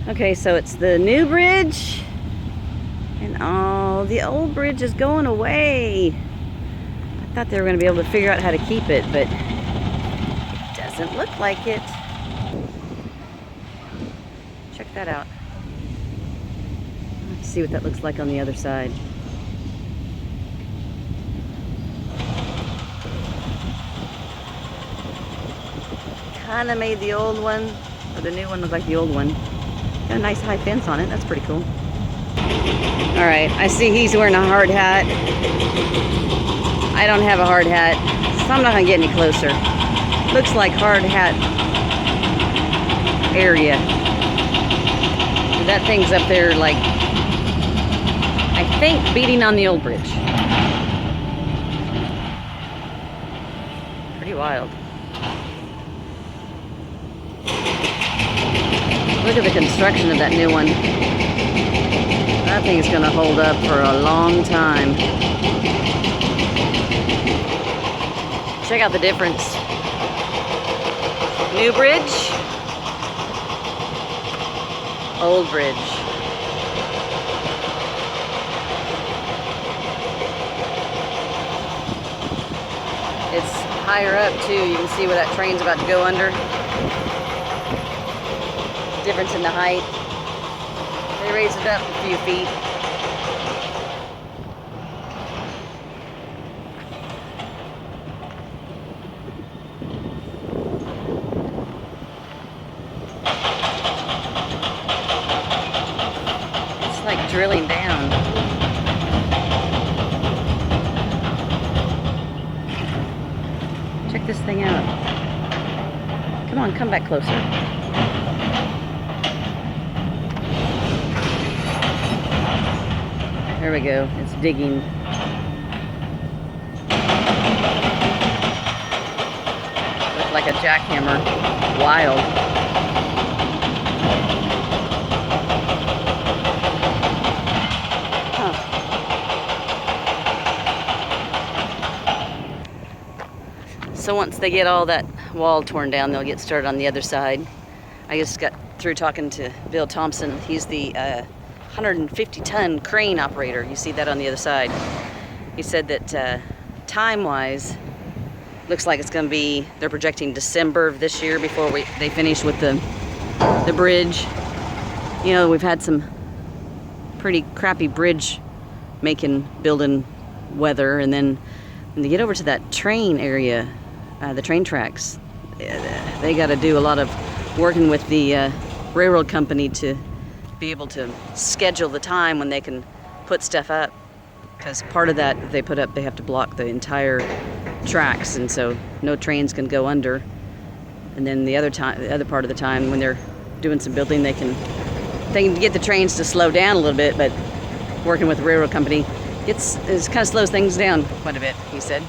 Okay, so it's the new bridge, and oh, the old bridge is going away. I thought they were going to be able to figure out how to keep it, but it doesn't look like it. Check that out. Let's see what that looks like on the other side. Kind of made the old one, or the new one look like the old one. Got a nice high fence on it. That's pretty cool. All right, I see he's wearing a hard hat. I don't have a hard hat, so I'm not gonna get any closer. Looks like hard hat area. That thing's up there, like, I think beating on the old bridge. Pretty wild. Look at the construction of that new one. That thing's gonna hold up for a long time. Check out the difference. New bridge, old bridge. It's higher up too. You can see where that train's about to go under. Difference in the height. They raised it up a few feet. It's like drilling down. Check this thing out. Come on, come back closer. There we go, it's digging. Looks like a jackhammer. Wild. Huh. So once they get all that wall torn down, they'll get started on the other side. I just got through talking to Bill Thompson. He's the 150-ton crane operator. You see that on the other side. He said that time-wise, looks like it's going to be, they're projecting December of this year before they finish with the bridge. You know, we've had some pretty crappy bridge building weather, and then when they get over to that train area, the train tracks, they got to do a lot of working with the railroad company to be able to schedule the time when they can put stuff up, because part of that they put up, they have to block the entire tracks, and so no trains can go under. And then the other part of the time when they're doing some building, they can get the trains to slow down a little bit, but working with the railroad company, it kind of slows things down quite a bit, he said.